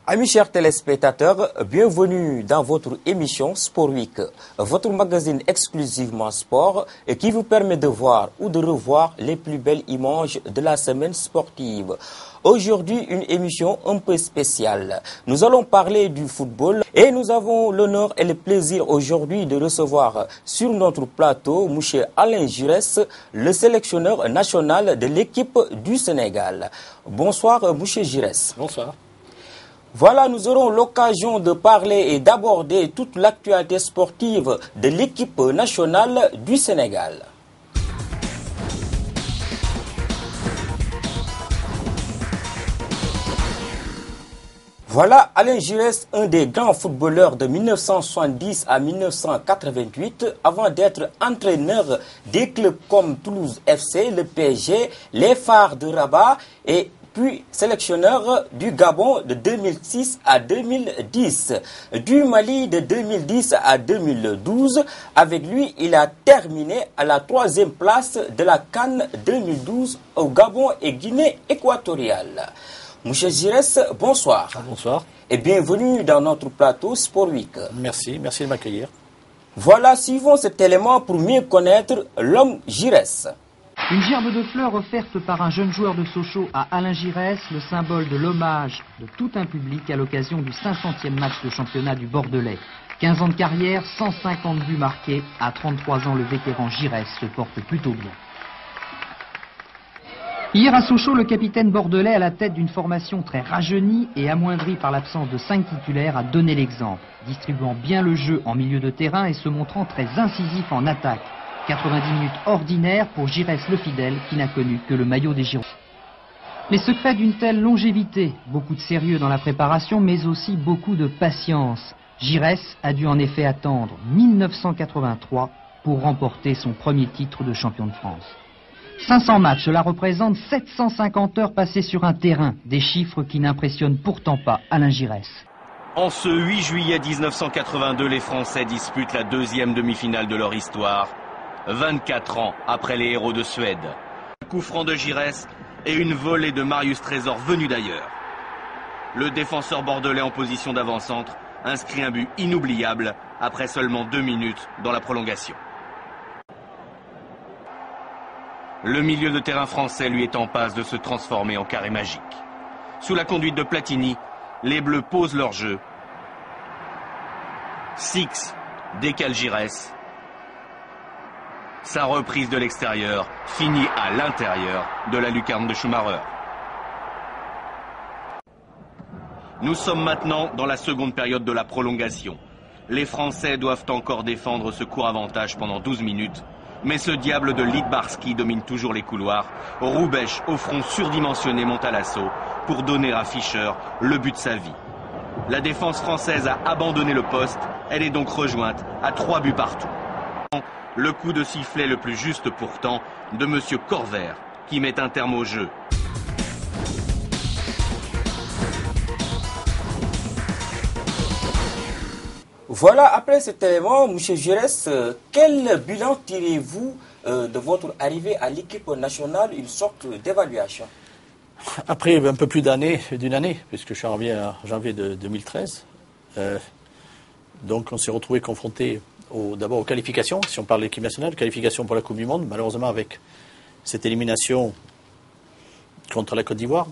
Amis chers téléspectateurs, bienvenue dans votre émission Sport Week, votre magazine exclusivement sport et qui vous permet de voir ou de revoir les plus belles images de la semaine sportive. Aujourd'hui, une émission un peu spéciale. Nous allons parler du football et nous avons l'honneur et le plaisir aujourd'hui de recevoir sur notre plateau M. Alain Giresse, le sélectionneur national de l'équipe du Sénégal. Bonsoir M. Giresse. Bonsoir. Voilà, nous aurons l'occasion de parler et d'aborder toute l'actualité sportive de l'équipe nationale du Sénégal. Voilà Alain Giresse, un des grands footballeurs de 1970 à 1988, avant d'être entraîneur des clubs comme Toulouse FC, le PSG, les Phares de Rabat et puis sélectionneur du Gabon de 2006 à 2010, du Mali de 2010 à 2012. Avec lui, il a terminé à la 3e place de la CAN 2012 au Gabon et Guinée équatoriale. Monsieur Giresse, bonsoir. Bonsoir. Et bienvenue dans notre plateau Sport Week. Merci de m'accueillir. Voilà, suivons cet élément pour mieux connaître l'homme Giresse. Une gerbe de fleurs offerte par un jeune joueur de Sochaux à Alain Giresse, le symbole de l'hommage de tout un public à l'occasion du 500e match de championnat du Bordelais. 15 ans de carrière, 150 buts marqués. À 33 ans, le vétéran Giresse se porte plutôt bien. Hier à Sochaux, le capitaine bordelais à la tête d'une formation très rajeunie et amoindrie par l'absence de 5 titulaires a donné l'exemple, distribuant bien le jeu en milieu de terrain et se montrant très incisif en attaque. 90 minutes ordinaires pour Giresse le fidèle qui n'a connu que le maillot des Girondins. Les secrets d'une telle longévité, beaucoup de sérieux dans la préparation mais aussi beaucoup de patience. Giresse a dû en effet attendre 1983 pour remporter son premier titre de champion de France. 500 matchs, cela représente 750 heures passées sur un terrain, des chiffres qui n'impressionnent pourtant pas Alain Giresse. En ce 8 juillet 1982, les Français disputent la 2e demi-finale de leur histoire, 24 ans après les héros de Suède. Un coup franc de Giresse et une volée de Marius Trésor venu d'ailleurs. Le défenseur bordelais en position d'avant-centre inscrit un but inoubliable après seulement 2 minutes dans la prolongation. Le milieu de terrain français lui est en passe de se transformer en carré magique. Sous la conduite de Platini, les Bleus posent leur jeu. Six décale Giresse. Sa reprise de l'extérieur finit à l'intérieur de la lucarne de Schumacher. Nous sommes maintenant dans la seconde période de la prolongation. Les Français doivent encore défendre ce court avantage pendant 12 minutes. Mais ce diable de Littbarski domine toujours les couloirs. Roubèche, au front surdimensionné, monte à l'assaut pour donner à Fischer le but de sa vie. La défense française a abandonné le poste. Elle est donc rejointe à 3 buts partout. Le coup de sifflet le plus juste pourtant de M. Corvère qui met un terme au jeu. Voilà, après cet élément, M. Giresse, quel bilan tirez-vous de votre arrivée à l'équipe nationale, une sorte d'évaluation? Après un peu plus d'une année, puisque je suis arrivé en janvier de 2013, donc on s'est retrouvé confronté d'abord aux qualifications, si on parle de l'équipe nationale, qualification pour la Coupe du Monde, malheureusement avec cette élimination contre la Côte d'Ivoire,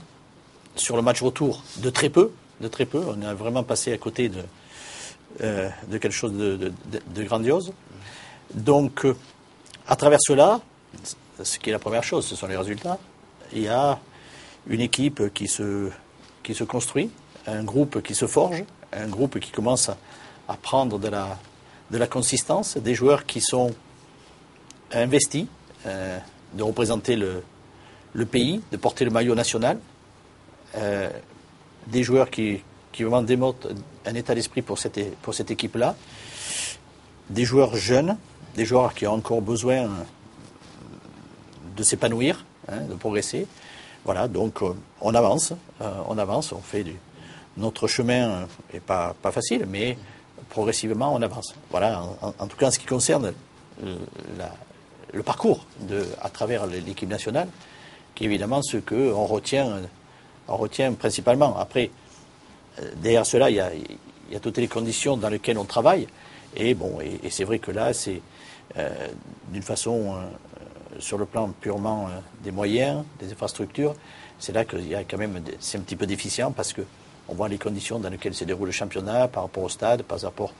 sur le match retour de très peu, on a vraiment passé à côté de quelque chose de grandiose. Donc, à travers cela, ce qui est la première chose, ce sont les résultats. Il y a une équipe qui se construit, un groupe qui se forge, un groupe qui commence à prendre de la consistance, des joueurs qui sont investis, de représenter le pays, de porter le maillot national, des joueurs qui vraiment démontrent un état d'esprit pour cette équipe-là, des joueurs jeunes, des joueurs qui ont encore besoin de s'épanouir, de progresser. Voilà, donc on avance, on fait notre chemin n'est pas facile, mais progressivement on avance. Voilà, en tout cas en ce qui concerne le parcours à travers l'équipe nationale, qui est évidemment ce qu'on retient principalement. Après, derrière cela, il y a toutes les conditions dans lesquelles on travaille. Et c'est vrai que là, c'est d'une façon, sur le plan purement des moyens, des infrastructures, c'est là qu'il y a quand même, c'est un petit peu déficient parce que on voit les conditions dans lesquelles se déroule le championnat par rapport au stade, par rapport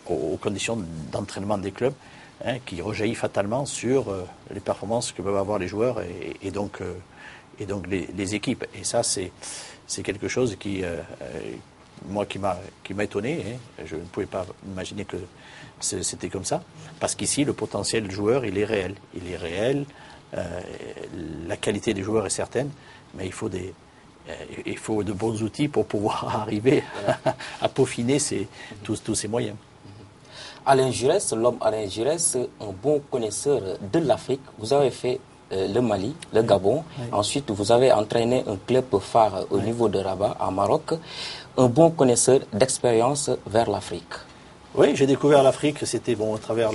aux conditions d'entraînement des clubs, qui rejaillit fatalement sur les performances que peuvent avoir les joueurs et donc les équipes. Et ça, c'est quelque chose qui m'a étonné. Je ne pouvais pas imaginer que c'était comme ça. Parce qu'ici, le potentiel joueur, il est réel. Il est réel. La qualité des joueurs est certaine, mais il faut de bons outils pour pouvoir arriver à peaufiner tous ces moyens. Alain Giresse, l'homme Alain Giresse, un bon connaisseur de l'Afrique. Vous avez fait le Mali, le Gabon. Oui. Ensuite, vous avez entraîné un club phare au niveau de Rabat, à Maroc. Un bon connaisseur d'expérience vers l'Afrique. Oui, j'ai découvert l'Afrique, c'était à travers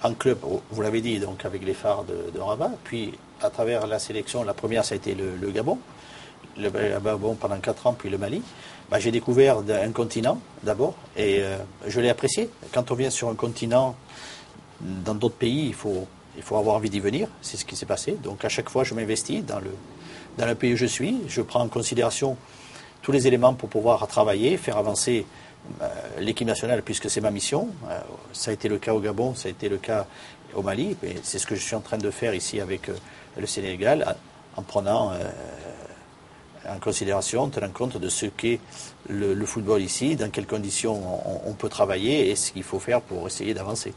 un club, vous l'avez dit, donc avec les phares de Rabat. Puis, à travers la sélection, la première, ça a été le Gabon. Le Gabon pendant 4 ans, puis le Mali. J'ai découvert un continent, d'abord, et je l'ai apprécié. Quand on vient sur un continent, dans d'autres pays, il faut avoir envie d'y venir. C'est ce qui s'est passé. Donc, à chaque fois, je m'investis dans le pays où je suis. Je prends en considération tous les éléments pour pouvoir travailler, faire avancer l'équipe nationale, puisque c'est ma mission. Ça a été le cas au Gabon, ça a été le cas au Mali. Et c'est ce que je suis en train de faire ici avec le Sénégal, en prenant en considération, en tenant compte de ce qu'est le football ici, dans quelles conditions on peut travailler et ce qu'il faut faire pour essayer d'avancer.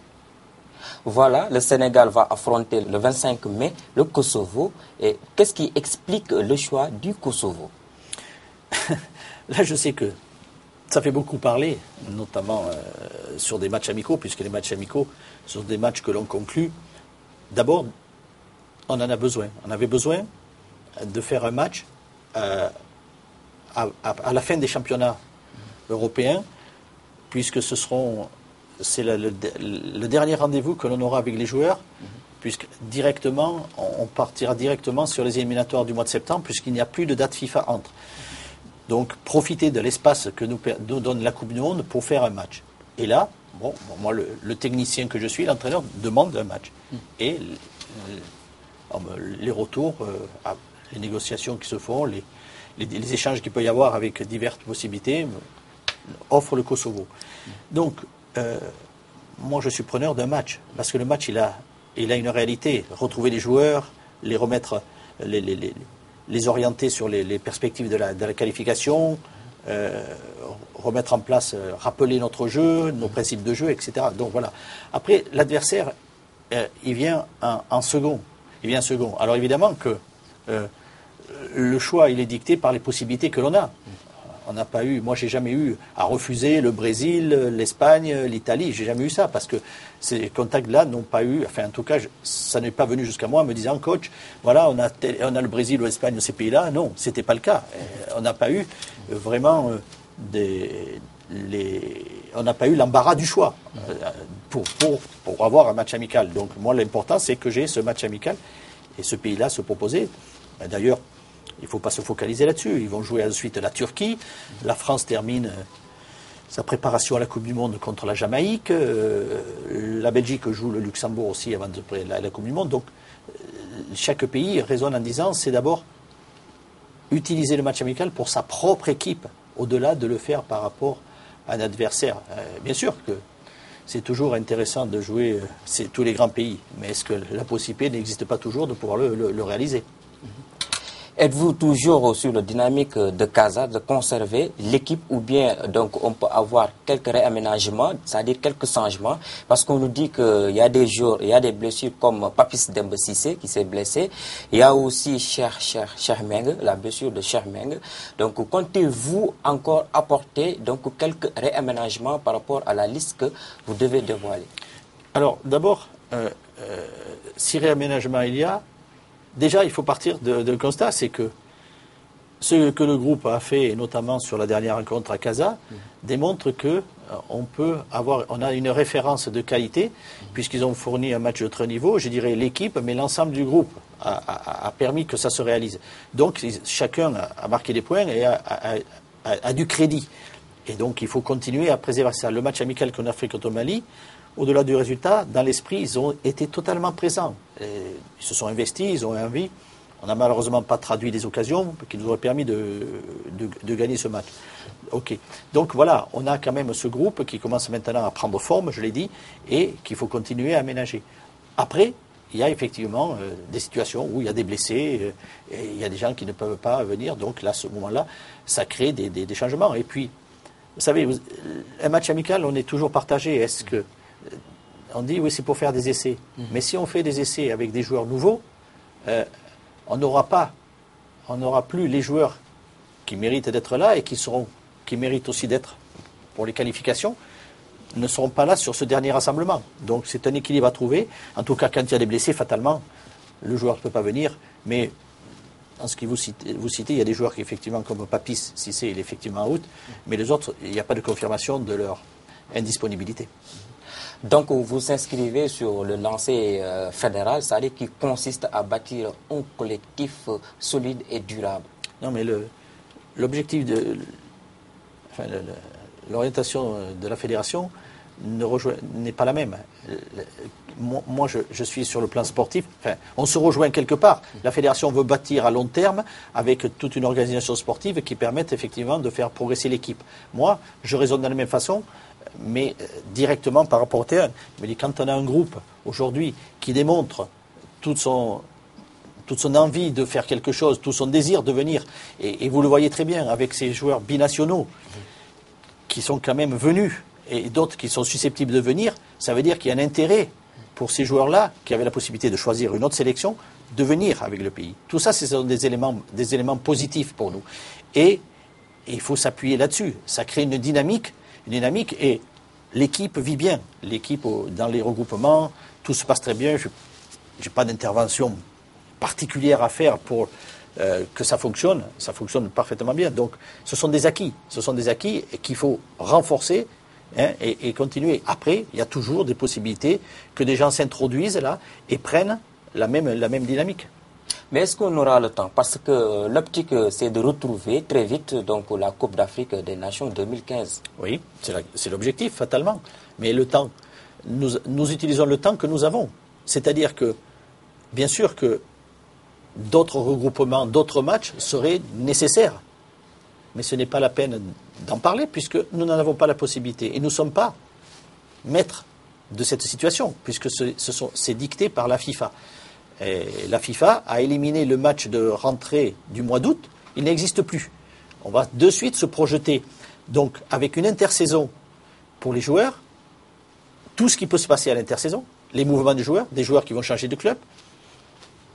Voilà, le Sénégal va affronter le 25 mai le Kosovo. Et qu'est-ce qui explique le choix du Kosovo? Là, je sais que ça fait beaucoup parler, notamment sur des matchs amicaux, puisque les matchs amicaux sont des matchs que l'on conclut. D'abord, on en a besoin. On avait besoin de faire un match à la fin des championnats européens, puisque c'est le dernier rendez-vous que l'on aura avec les joueurs, puisque directement, on partira directement sur les éliminatoires du mois de septembre, puisqu'il n'y a plus de date FIFA entre. Donc, profiter de l'espace que nous donne la Coupe du Monde pour faire un match. Et là, moi, le technicien que je suis, l'entraîneur, demande un match. Et les retours, les négociations qui se font, les échanges qu'il peut y avoir avec diverses possibilités, offrent le Kosovo. Donc, moi, je suis preneur d'un match, parce que le match, il a une réalité. Retrouver les joueurs, les remettre, les orienter sur les perspectives de la qualification, remettre en place, rappeler notre jeu, nos principes de jeu, etc. Donc voilà. Après, l'adversaire, il vient en second. Il vient second. Alors évidemment que le choix, il est dicté par les possibilités que l'on a. On n'a pas eu, moi j'ai jamais eu à refuser le Brésil, l'Espagne, l'Italie, j'ai jamais eu ça parce que ces contacts-là n'ont pas eu, enfin en tout cas ça n'est pas venu jusqu'à moi en me disant coach, voilà on a le Brésil ou l'Espagne, ces pays-là, non, c'était pas le cas. On n'a pas eu vraiment on n'a pas eu l'embarras du choix pour avoir un match amical. Donc moi l'important c'est que j'ai ce match amical et ce pays-là se proposer. D'ailleurs, il ne faut pas se focaliser là-dessus. Ils vont jouer ensuite la Turquie. La France termine sa préparation à la Coupe du Monde contre la Jamaïque. La Belgique joue le Luxembourg aussi avant la Coupe du Monde. Donc, chaque pays raisonne en disant c'est d'abord utiliser le match amical pour sa propre équipe, au-delà de le faire par rapport à un adversaire. Bien sûr que c'est toujours intéressant de jouer tous les grands pays, mais est-ce que la possibilité n'existe pas toujours de pouvoir le réaliser? Êtes-vous toujours sur la dynamique de Casa, de conserver l'équipe ou bien donc on peut avoir quelques réaménagements, c'est-à-dire quelques changements, parce qu'on nous dit qu'il y a des jours, il y a des blessures comme Papis Demba Cissé qui s'est blessé, il y a aussi Cheikh Meng, la blessure de Cheikh Meng. Donc comptez-vous encore apporter donc quelques réaménagements par rapport à la liste que vous devez dévoiler? Alors d'abord, si réaménagement il y a, déjà, il faut partir d'un constat, c'est que ce que le groupe a fait, et notamment sur la dernière rencontre à Casa, démontre que on a une référence de qualité, puisqu'ils ont fourni un match de très niveau. Je dirais l'équipe, mais l'ensemble du groupe a permis que ça se réalise. Donc, chacun a marqué des points et a du crédit. Et donc il faut continuer à préserver ça. Le match amical qu'on a fait contre le Mali, au-delà du résultat, dans l'esprit, ils ont été totalement présents. Et ils se sont investis, ils ont envie. On n'a malheureusement pas traduit les occasions qui nous auraient permis de gagner ce match. Ok. Donc voilà, on a quand même ce groupe qui commence maintenant à prendre forme, je l'ai dit, et qu'il faut continuer à aménager. Après, il y a effectivement des situations où il y a des blessés, et il y a des gens qui ne peuvent pas venir. Donc là, à ce moment-là, ça crée des changements. Et puis, vous savez, un match amical, on est toujours partagé. Est-ce que on dit oui, c'est pour faire des essais. Mais si on fait des essais avec des joueurs nouveaux, on n'aura plus les joueurs qui méritent d'être là et qui méritent aussi d'être pour les qualifications, ne seront pas là sur ce dernier rassemblement. Donc c'est un équilibre à trouver. En tout cas, quand il y a des blessés, fatalement, le joueur ne peut pas venir. Mais en ce que vous citez, il y a des joueurs qui, effectivement, comme Papis, Cissé, il est effectivement out. Mais les autres, il n'y a pas de confirmation de leur indisponibilité. Donc vous inscrivez sur le lancer fédéral, c'est-à-dire qui consiste à bâtir un collectif solide et durable. Non, mais l'objectif l'orientation de la fédération n'est pas la même. Moi, je suis sur le plan sportif. Enfin, on se rejoint quelque part. La fédération veut bâtir à long terme avec toute une organisation sportive qui permette effectivement de faire progresser l'équipe. Moi, je raisonne de la même façon, mais directement par rapport au terrain. Mais quand on a un groupe aujourd'hui qui démontre toute son envie de faire quelque chose, tout son désir de venir, et vous le voyez très bien avec ces joueurs binationaux qui sont quand même venus, et d'autres qui sont susceptibles de venir, ça veut dire qu'il y a un intérêt pour ces joueurs-là, qui avaient la possibilité de choisir une autre sélection, de venir avec le pays. Tout ça, ce sont des éléments positifs pour nous. Et il faut s'appuyer là-dessus. Ça crée une dynamique, et l'équipe vit bien. L'équipe, dans les regroupements, tout se passe très bien. Je n'ai pas d'intervention particulière à faire pour que ça fonctionne parfaitement bien. Donc ce sont des acquis qu'il faut renforcer et continuer. Après, il y a toujours des possibilités que des gens s'introduisent là et prennent la même dynamique. Mais est-ce qu'on aura le temps? Parce que l'optique, c'est de retrouver très vite donc, la Coupe d'Afrique des Nations 2015. Oui, c'est l'objectif, fatalement. Mais le temps, nous utilisons le temps que nous avons. C'est-à-dire que, bien sûr que d'autres regroupements, d'autres matchs seraient nécessaires. Mais ce n'est pas la peine d'en parler puisque nous n'en avons pas la possibilité. Et nous ne sommes pas maîtres de cette situation puisque c'est dicté par la FIFA. Et la FIFA a éliminé le match de rentrée du mois d'août. Il n'existe plus. On va de suite se projeter. Donc, avec une intersaison pour les joueurs, tout ce qui peut se passer à l'intersaison, les mouvements des joueurs qui vont changer de club,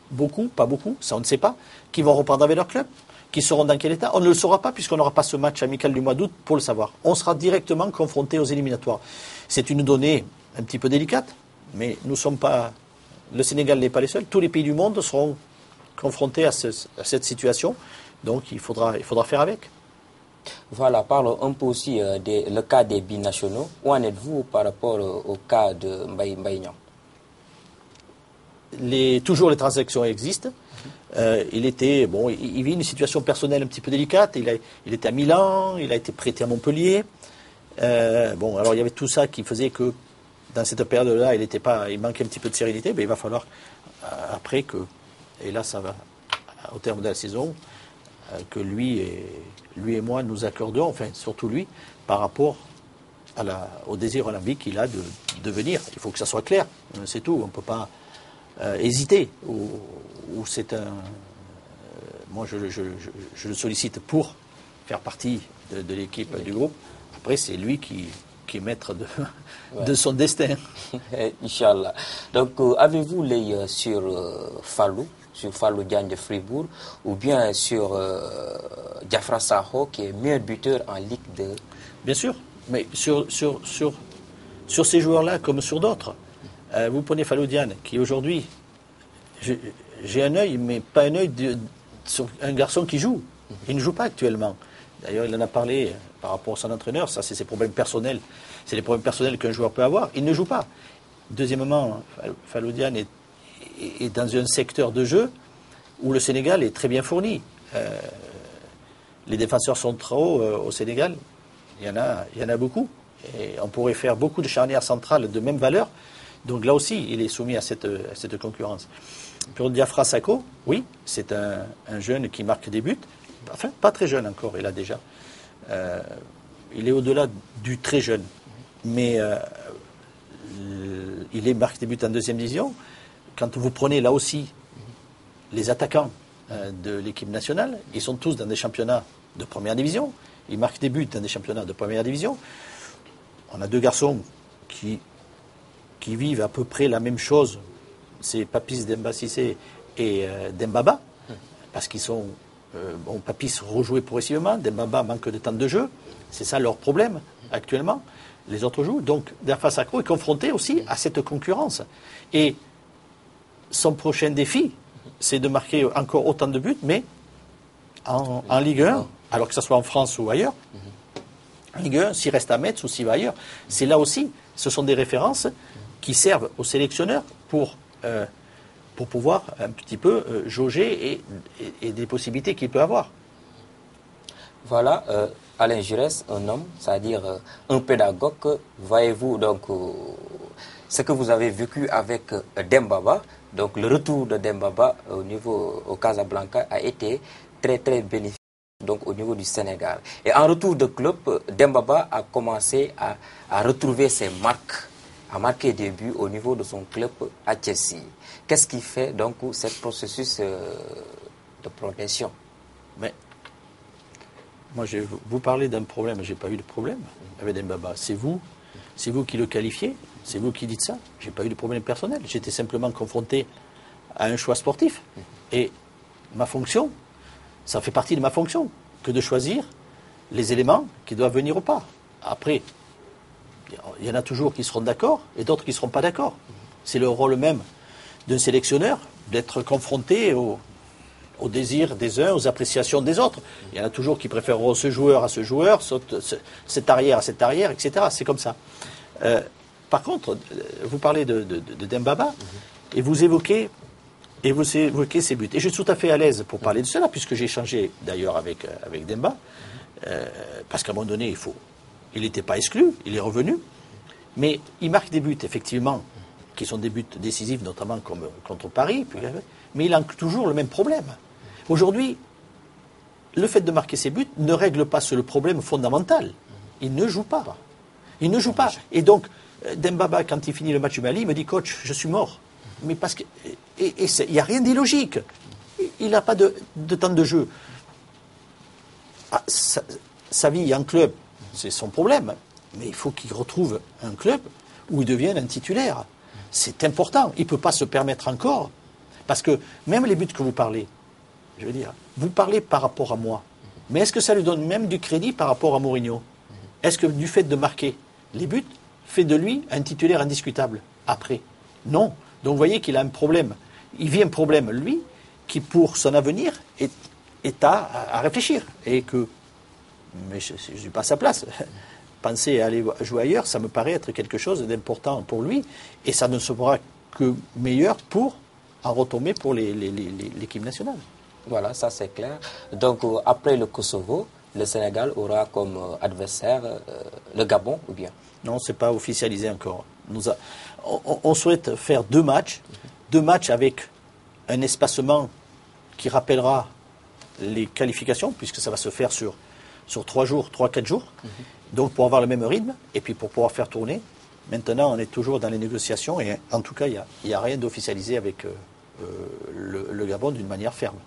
beaucoup, pas beaucoup, ça on ne sait pas, qui vont reprendre avec leur club, qui seront dans quel état, on ne le saura pas puisqu'on n'aura pas ce match amical du mois d'août pour le savoir. On sera directement confronté aux éliminatoires. C'est une donnée un petit peu délicate, mais nous ne sommes pas... Le Sénégal n'est pas les seuls. Tous les pays du monde seront confrontés à cette situation. Donc, il faudra faire avec. Voilà, parlons un peu aussi le cas des binationaux. Où en êtes-vous par rapport au cas de Mbaye Niang? Toujours les transactions existent. Il vit une situation personnelle un petit peu délicate. Il était à Milan, il a été prêté à Montpellier. Alors il y avait tout ça qui faisait que dans cette période-là, il manquait un petit peu de sérénité, mais il va falloir après et là ça va au terme de la saison, que lui et moi nous accordons, enfin surtout lui, par rapport au désir olympique qu'il a de venir. Il faut que ça soit clair, c'est tout. On ne peut pas hésiter. Ou c'est moi je le sollicite pour faire partie de l'équipe du groupe. Après c'est lui qui est maître de son destin. Inch'Allah. Donc, avez-vous l'œil sur Fallou Diagne de Fribourg, ou bien sur Diafra Sakho, qui est meilleur buteur en Ligue 2? Bien sûr, mais sur ces joueurs-là, comme sur d'autres, vous prenez Fallou Diagne, qui aujourd'hui, j'ai un œil, mais pas un œil sur un garçon qui joue. Il ne joue pas actuellement. D'ailleurs, il en a parlé par rapport à son entraîneur. Ça, c'est ses problèmes personnels. C'est les problèmes personnels qu'un joueur peut avoir. Il ne joue pas. Deuxièmement, Fallou Diagne est dans un secteur de jeu où le Sénégal est très bien fourni. Les défenseurs sont trop hauts au Sénégal. il y en a beaucoup. Et on pourrait faire beaucoup de charnières centrales de même valeur. Donc là aussi, il est soumis à cette concurrence. Pour Diafra Sakho, oui, c'est un jeune qui marque des buts. Enfin, pas très jeune encore, il a déjà. Il est au-delà du très jeune. Mais il marque des buts en deuxième division. Quand vous prenez là aussi les attaquants de l'équipe nationale, ils sont tous dans des championnats de première division. Ils marquent des buts dans des championnats de première division. On a deux garçons qui vivent à peu près la même chose. C'est Papis Demba Cissé et Dembaba, parce qu'ils sont... Papis rejouait progressivement, Dembaba manque de temps de jeu. C'est ça leur problème actuellement. Les autres jouent. Donc, Diafra Sakho est confronté aussi à cette concurrence. Et son prochain défi, c'est de marquer encore autant de buts, mais en Ligue 1, alors que ce soit en France ou ailleurs. En Ligue 1, s'il reste à Metz ou s'il va ailleurs. C'est là aussi, ce sont des références qui servent aux sélectionneurs pour pouvoir un petit peu jauger et des possibilités qu'il peut avoir. Voilà, Alain Giresse, un homme, c'est-à-dire un pédagogue. Voyez-vous donc ce que vous avez vécu avec Dembaba. Donc le retour de Dembaba au Casablanca a été très très bénéfique donc au niveau du Sénégal. Et en retour de club, Dembaba a commencé à retrouver ses marques, à marquer des buts au niveau de son club à Chelsea. Qu'est-ce qui fait donc ce processus de progression? Mais moi, vous parlez d'un problème, je n'ai pas eu de problème avec Dembaba. C'est vous qui le qualifiez, c'est vous qui dites ça. Je n'ai pas eu de problème personnel. J'étais simplement confronté à un choix sportif. Et ma fonction, ça fait partie de ma fonction, que de choisir les éléments qui doivent venir ou pas. Après, il y en a toujours qui seront d'accord et d'autres qui ne seront pas d'accord. C'est le rôle même d'un sélectionneur d'être confronté au désir des uns, aux appréciations des autres. Il y en a toujours qui préféreront ce joueur à ce joueur, cet arrière à cet arrière, etc. C'est comme ça. Par contre, vous parlez de Dembaba et vous évoquez ses buts. Et je suis tout à fait à l'aise pour parler de cela, puisque j'ai échangé d'ailleurs avec Demba, parce qu'à un moment donné, il n'était pas exclu, il est revenu, mais il marque des buts, effectivement, qui sont des buts décisifs, notamment comme contre Paris, mais il a toujours le même problème. Aujourd'hui, le fait de marquer ses buts ne règle pas le problème fondamental. Il ne joue pas. Il ne joue pas. Et donc, Dembaba, quand il finit le match du Mali, il me dit « Coach, je suis mort ». Mais parce que il n'y a rien d'illogique. Il n'a pas de temps de jeu. Sa vie en club, c'est son problème. Mais il faut qu'il retrouve un club où il devienne un titulaire. C'est important. Il ne peut pas se permettre encore. Parce que même les buts que vous parlez, je veux dire, vous parlez par rapport à moi. Mais est-ce que ça lui donne même du crédit par rapport à Mourinho? Est-ce que du fait de marquer les buts, fait de lui un titulaire indiscutable après? Non. Donc vous voyez qu'il a un problème. Il vit un problème, lui, qui pour son avenir est à réfléchir. Et que, mais je ne suis pas à sa place. Penser à aller jouer ailleurs, ça me paraît être quelque chose d'important pour lui. Et ça ne sera que meilleur pour en retomber pour l'équipe nationale. Voilà, ça c'est clair. Donc après le Kosovo, le Sénégal aura comme adversaire le Gabon ou bien? Non, ce n'est pas officialisé encore. On souhaite faire deux matchs avec un espacement qui rappellera les qualifications, puisque ça va se faire sur 3-4 jours. Donc pour avoir le même rythme, et puis pour pouvoir faire tourner. Maintenant, on est toujours dans les négociations, et en tout cas, il n'y a rien d'officialisé avec le Gabon d'une manière ferme.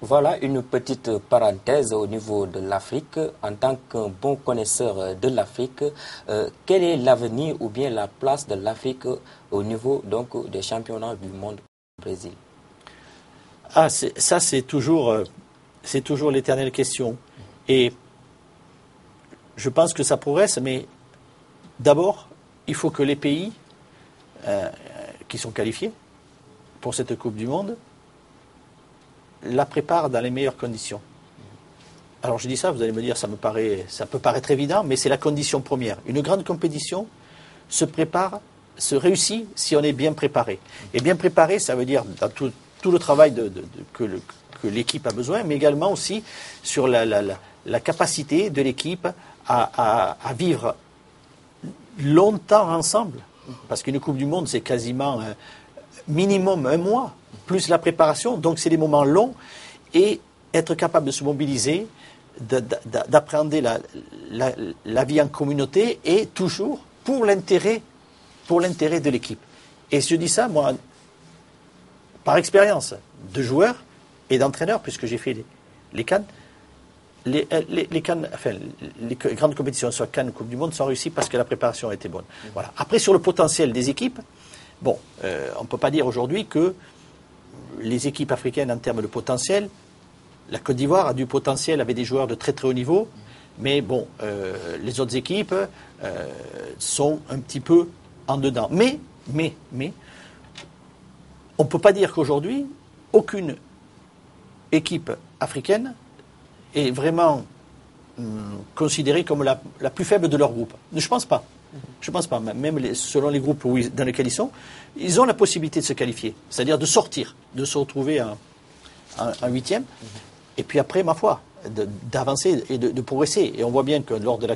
Voilà une petite parenthèse au niveau de l'Afrique. En tant qu'un bon connaisseur de l'Afrique, quel est l'avenir ou bien la place de l'Afrique au niveau donc des championnats du monde au Brésil? C'est toujours l'éternelle question. Et je pense que ça progresse, mais d'abord, il faut que les pays qui sont qualifiés pour cette Coupe du Monde la préparent dans les meilleures conditions. Alors je dis ça, vous allez me dire, ça peut paraître évident, mais c'est la condition première. Une grande compétition se réussit si on est bien préparé. Et bien préparé, ça veut dire dans tout le travail que l'équipe a besoin, mais également aussi sur la capacité de l'équipe à vivre longtemps ensemble. Parce qu'une Coupe du Monde, c'est quasiment minimum un mois, plus la préparation. Donc, c'est des moments longs. Et être capable de se mobiliser, d'appréhender la vie en communauté et toujours pour l'intérêt de l'équipe. Et je dis ça, moi, par expérience de joueur et d'entraîneur, puisque j'ai fait les CAN. Les grandes compétitions, soit CAN ou Coupe du Monde, sont réussies parce que la préparation a été bonne. Voilà. Après, sur le potentiel des équipes, on ne peut pas dire aujourd'hui que les équipes africaines, en termes de potentiel, la Côte d'Ivoire a du potentiel, avait des joueurs de très très haut niveau, mais les autres équipes sont un petit peu en dedans. Mais, on ne peut pas dire qu'aujourd'hui, aucune équipe africaine est vraiment considérée comme la plus faible de leur groupe. Je ne pense pas. Je pense pas. Même selon les groupes dans lesquels ils ont la possibilité de se qualifier, c'est-à-dire de sortir, de se retrouver en huitième, et puis après, ma foi, d'avancer et de progresser. Et on voit bien que lors de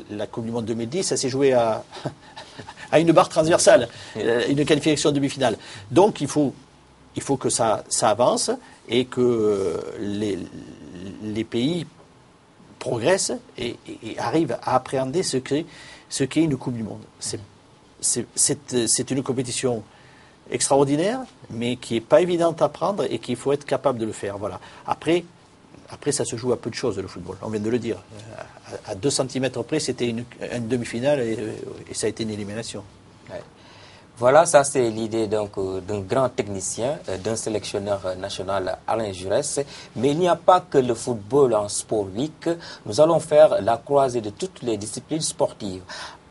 la Coupe du Monde 2010, ça s'est joué à une barre transversale, une qualification demi-finale. Donc il faut que ça avance et que les pays progressent et arrivent à appréhender ce qu'est une Coupe du Monde. C'est une compétition extraordinaire, mais qui n'est pas évidente à prendre et qu'il faut être capable de le faire. Voilà. Après, ça se joue à peu de choses, le football. On vient de le dire. À 2 cm près, c'était une demi-finale et ça a été une élimination. Ouais. Voilà, ça c'est l'idée d'un grand technicien, d'un sélectionneur national, Alain Jurès. Mais il n'y a pas que le football en Sport Week. Nous allons faire la croisée de toutes les disciplines sportives.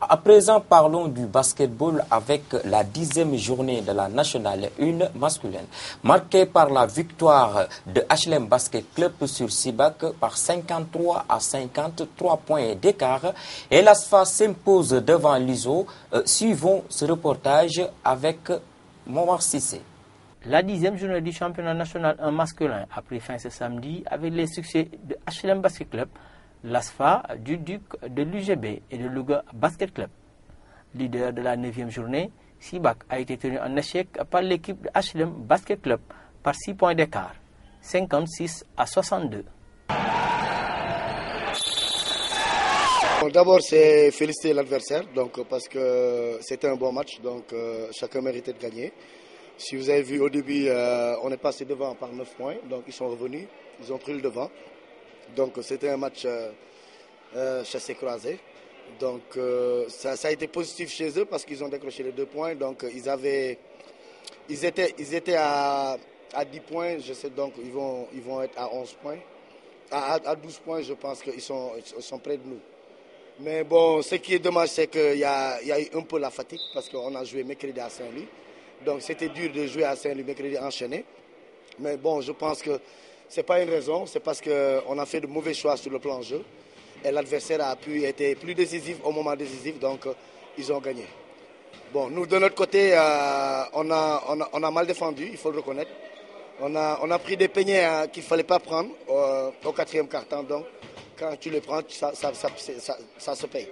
À présent, parlons du basketball avec la 10e journée de la Nationale 1 masculine, marquée par la victoire de HLM Basket Club sur Sibac par 53 à 53 points d'écart. Et l'ASFA s'impose devant l'ISO. Suivons ce reportage avec Momar Sissé. La 10e journée du championnat national 1 masculin a pris fin ce samedi avec les succès de HLM Basket Club, l'ASFA, du Duc, de l'UGB et de Louga Basket Club. Leader de la 9e journée, Sibac a été tenu en échec par l'équipe de HLM Basket Club par 6 points d'écart, 56 à 62. D'abord, c'est féliciter l'adversaire parce que c'était un bon match, donc chacun méritait de gagner. Si vous avez vu au début, on est passé devant par 9 points, donc ils sont revenus, ils ont pris le devant. Donc c'était un match chassé croisé. Donc ça a été positif chez eux parce qu'ils ont décroché les 2 points. Donc ils étaient à 10 points, je sais, donc ils vont être à 11 points. À 12 points, je pense qu'ils sont près de nous. Mais bon, ce qui est dommage, c'est qu'il y a eu un peu la fatigue parce qu'on a joué mercredi à Saint-Louis. Donc c'était dur de jouer à Saint-Louis mercredi enchaîné. Mais bon, je pense que ce n'est pas une raison, c'est parce qu'on a fait de mauvais choix sur le plan jeu. Et l'adversaire a pu être plus décisif au moment décisif, donc ils ont gagné. Bon, nous de notre côté, on a mal défendu, il faut le reconnaître. On a pris des peignets qu'il ne fallait pas prendre au 4e quart-temps, donc quand tu les prends, ça se paye.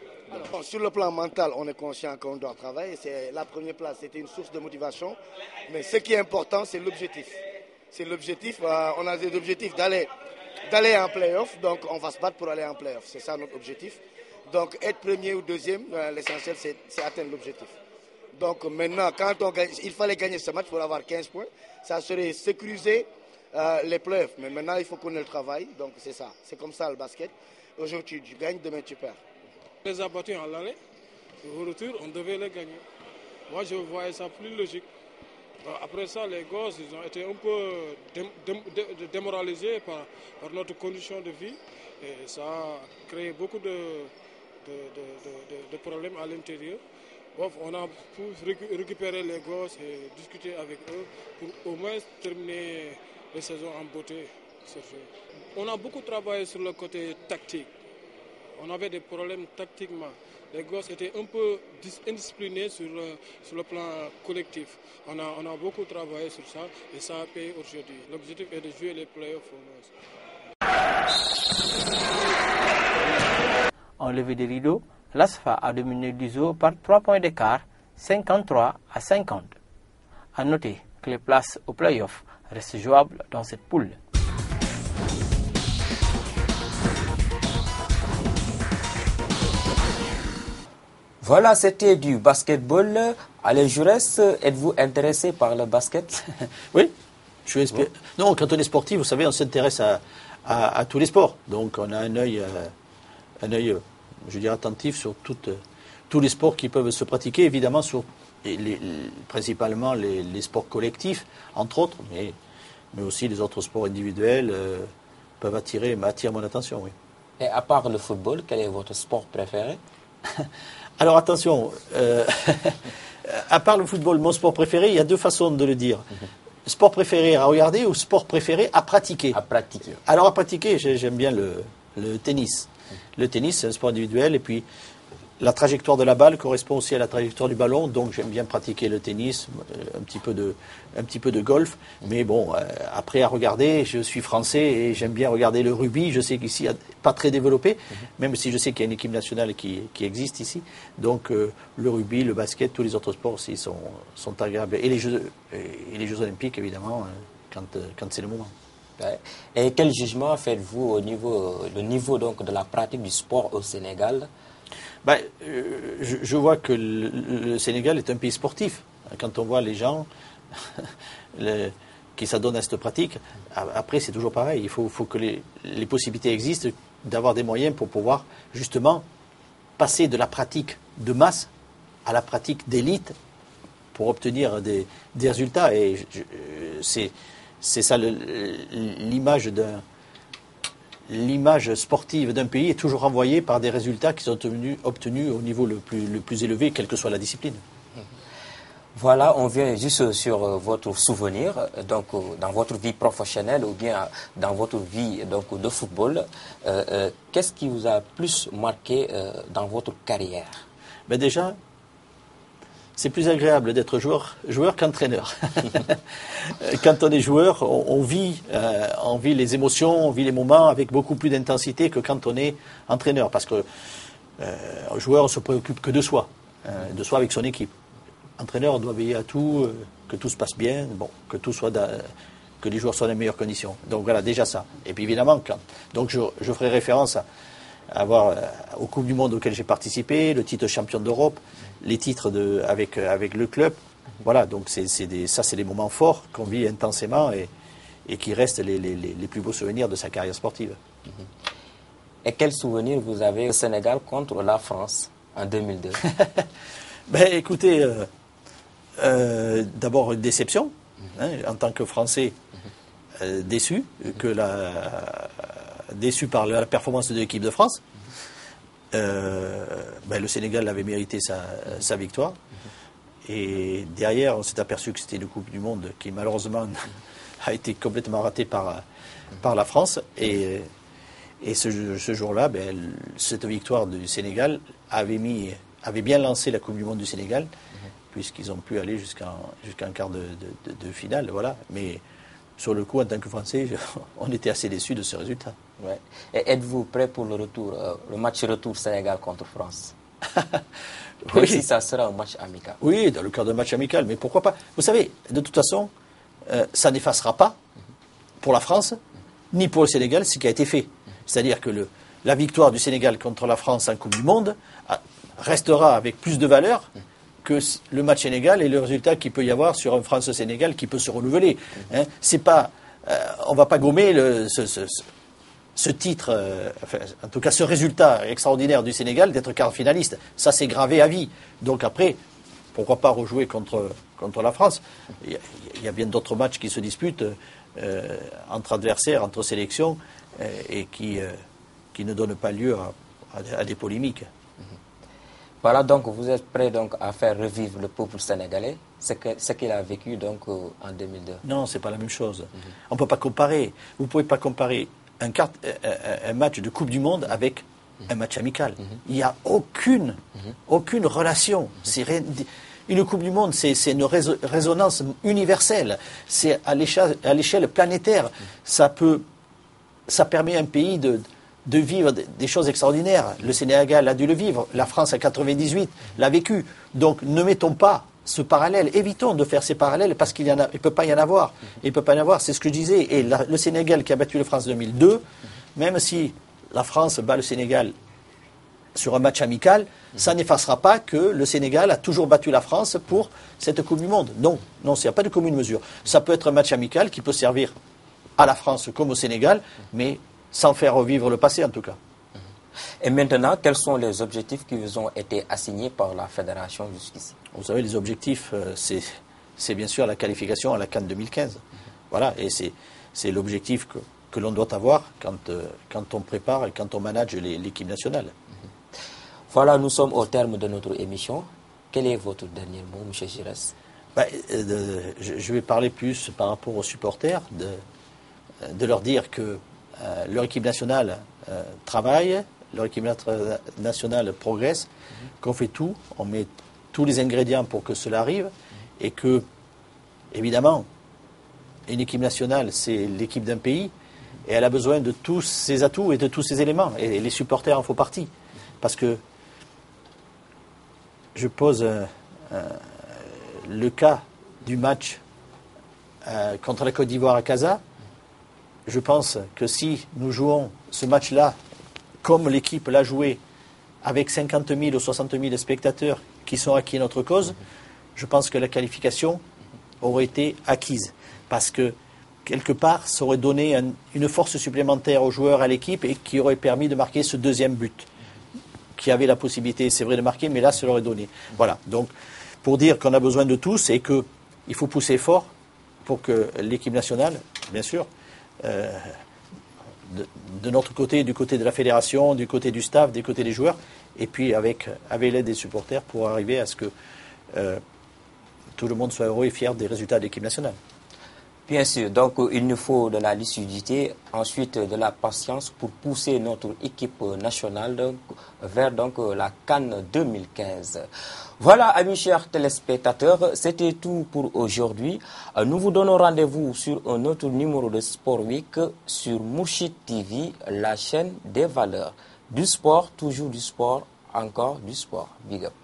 Bon, sur le plan mental, on est conscient qu'on doit travailler. La première place, c'était une source de motivation. Mais ce qui est important, c'est l'objectif. C'est l'objectif, on a des objectifs d'aller en play-off, donc on va se battre pour aller en play-off. C'est ça notre objectif. Donc être premier ou deuxième, l'essentiel c'est atteindre l'objectif. Donc maintenant, quand il fallait gagner ce match pour avoir 15 points, ça serait sécuriser les play-offs. Mais maintenant, il faut qu'on ait le travail, donc c'est ça. C'est comme ça le basket. Aujourd'hui, tu gagnes, demain tu perds. On les a battus en l'aller, au retour, on devait les gagner. Moi, je voyais ça plus logique. Après ça, les gosses, ils ont été un peu démoralisés par notre condition de vie. Et ça a créé beaucoup de problèmes à l'intérieur. Bon, on a pu récupérer les gosses et discuter avec eux pour au moins terminer les saisons en beauté. On a beaucoup travaillé sur le côté tactique. On avait des problèmes tactiquement. Les gosses étaient un peu indisciplinés sur le plan collectif. On a beaucoup travaillé sur ça et ça a payé aujourd'hui. L'objectif est de jouer les play-offs au moins. en levée de rideau, l'ASFA a dominé l'USO par 3 points d'écart, 53-50. A noter que les places au play-off restent jouables dans cette poule. Voilà, c'était du basketball. Alain Jaurès, êtes-vous intéressé par le basket? Oui, je suis non, quand on est sportif, vous savez, on s'intéresse à tous les sports. Donc on a un œil, je dirais, attentif sur tous les sports qui peuvent se pratiquer, évidemment principalement les sports collectifs, entre autres, mais aussi les autres sports individuels m'attirent mon attention, oui. Et à part le football, quel est votre sport préféré? Alors attention, à part le football, mon sport préféré, il y a deux façons de le dire. Sport préféré à regarder ou sport préféré à pratiquer? À pratiquer. Alors à pratiquer, j'aime bien le tennis. Le tennis, c'est un sport individuel et puis la trajectoire de la balle correspond aussi à la trajectoire du ballon, donc j'aime bien pratiquer le tennis, un petit peu de golf. Mais bon, après à regarder, je suis français et j'aime bien regarder le rugby. Je sais qu'ici, pas très développé, même si je sais qu'il y a une équipe nationale qui existe ici. Donc le rugby, le basket, tous les autres sports aussi sont agréables. Et les Jeux olympiques, évidemment, quand c'est le moment. Et quel jugement faites-vous au niveau donc de la pratique du sport au Sénégal? Je vois que le Sénégal est un pays sportif. Quand on voit les gens qui s'adonnent à cette pratique, après c'est toujours pareil. Il faut que les possibilités existent d'avoir des moyens pour pouvoir justement passer de la pratique de masse à la pratique d'élite pour obtenir des résultats. Et c'est ça l'image sportive d'un pays est toujours renvoyée par des résultats qui sont obtenus au niveau le plus élevé, quelle que soit la discipline. Voilà, on vient juste sur votre souvenir, donc dans votre vie professionnelle ou bien dans votre vie donc, de football. Qu'est-ce qui vous a plus marqué dans votre carrière? Déjà, c'est plus agréable d'être joueur qu'entraîneur. Quand on est joueur, on vit les émotions, on vit les moments avec beaucoup plus d'intensité que quand on est entraîneur. Parce que joueur, on ne se préoccupe que de soi avec son équipe. Entraîneur, on doit veiller à tout, que tout se passe bien, que les joueurs soient dans les meilleures conditions. Donc voilà, déjà ça. Et puis évidemment, donc je ferai référence aux Coupes du Monde auxquelles j'ai participé, le titre champion d'Europe, les titres avec le club. Voilà, donc c'est des moments forts qu'on vit intensément et qui restent les plus beaux souvenirs de sa carrière sportive. Et quel souvenir vous avez au Sénégal contre la France en 2002? Écoutez, d'abord une déception, en tant que Français, déçu par la performance de l'équipe de France. Le Sénégal avait mérité sa victoire. Et derrière, on s'est aperçu que c'était une Coupe du Monde qui, malheureusement, a été complètement ratée par la France. Et ce jour-là, cette victoire du Sénégal avait bien lancé la Coupe du Monde du Sénégal, puisqu'ils ont pu aller jusqu'en quart de finale. Voilà. Mais sur le coup, en tant que Français, on était assez déçus de ce résultat. Ouais. Et êtes-vous prêt pour le match retour Sénégal contre France? Oui. Si ça sera un match amical. Oui, dans le cadre d'un match amical, mais pourquoi pas? Vous savez, de toute façon, ça n'effacera pas pour la France, ni pour le Sénégal, ce qui a été fait. C'est-à-dire que la victoire du Sénégal contre la France en Coupe du Monde restera avec plus de valeur que le match Sénégal et le résultat qu'il peut y avoir sur un France-Sénégal qui peut se renouveler. C'est pas, on ne va pas gommer ce titre, en tout cas ce résultat extraordinaire du Sénégal d'être quart finaliste. Ça, c'est gravé à vie. Donc après, pourquoi pas rejouer contre la France? Il y a bien d'autres matchs qui se disputent entre adversaires, entre sélections, et qui ne donnent pas lieu à des polémiques. Voilà, donc vous êtes prêt donc à faire revivre le peuple sénégalais, ce qu'il a vécu donc en 2002. Non, c'est pas la même chose. On ne peut pas comparer. Vous ne pouvez pas comparer un match de Coupe du Monde avec un match amical. Il n'y a aucune relation. Une Coupe du Monde, c'est une résonance universelle. C'est à l'échelle planétaire. Ça permet à un pays de vivre des choses extraordinaires. Le Sénégal a dû le vivre, la France en 98 l'a vécu. Donc ne mettons pas ce parallèle, évitons de faire ces parallèles parce qu'il ne peut pas y en avoir. Il peut pas y en avoir, c'est ce que je disais. Et le Sénégal qui a battu la France en 2002, même si la France bat le Sénégal sur un match amical, ça n'effacera pas que le Sénégal a toujours battu la France pour cette Coupe du Monde. Non, il n'y a pas de commune mesure. Ça peut être un match amical qui peut servir à la France comme au Sénégal, mais sans faire revivre le passé en tout cas. Et maintenant, quels sont les objectifs qui vous ont été assignés par la Fédération jusqu'ici? Vous savez, les objectifs, c'est bien sûr la qualification à la CAN 2015. Voilà, et c'est l'objectif que l'on doit avoir quand on prépare et quand on manage l'équipe nationale. Voilà, nous sommes au terme de notre émission. Quel est votre dernier mot, M. Giresse? Je vais parler plus par rapport aux supporters, de leur dire que leur équipe nationale travaille, leur équipe nationale progresse, qu'on fait tout, on met tous les ingrédients pour que cela arrive, et que, évidemment, une équipe nationale, c'est l'équipe d'un pays, et elle a besoin de tous ses atouts et de tous ses éléments, et les supporters en font partie. Parce que je pose le cas du match contre la Côte d'Ivoire à Casa. Je pense que si nous jouons ce match-là comme l'équipe l'a joué, avec 50 000 ou 60 000 spectateurs qui sont acquis à notre cause, je pense que la qualification aurait été acquise. Parce que, quelque part, ça aurait donné une force supplémentaire aux joueurs, à l'équipe, et qui aurait permis de marquer ce deuxième but, qui avait la possibilité, c'est vrai, de marquer, mais là, ça l'aurait donné. Voilà, donc, pour dire qu'on a besoin de tous et qu'il faut pousser fort pour que l'équipe nationale, bien sûr, de notre côté, du côté de la fédération, du côté du staff, du côté des joueurs, et puis avec l'aide des supporters pour arriver à ce que tout le monde soit heureux et fier des résultats de l'équipe nationale. Bien sûr, donc il nous faut de la lucidité, ensuite de la patience pour pousser notre équipe nationale vers la CAN 2015. Voilà, amis chers téléspectateurs, c'était tout pour aujourd'hui. Nous vous donnons rendez-vous sur un autre numéro de Sport Week sur Mourchid TV, la chaîne des valeurs. Du sport, toujours du sport, encore du sport. Big up.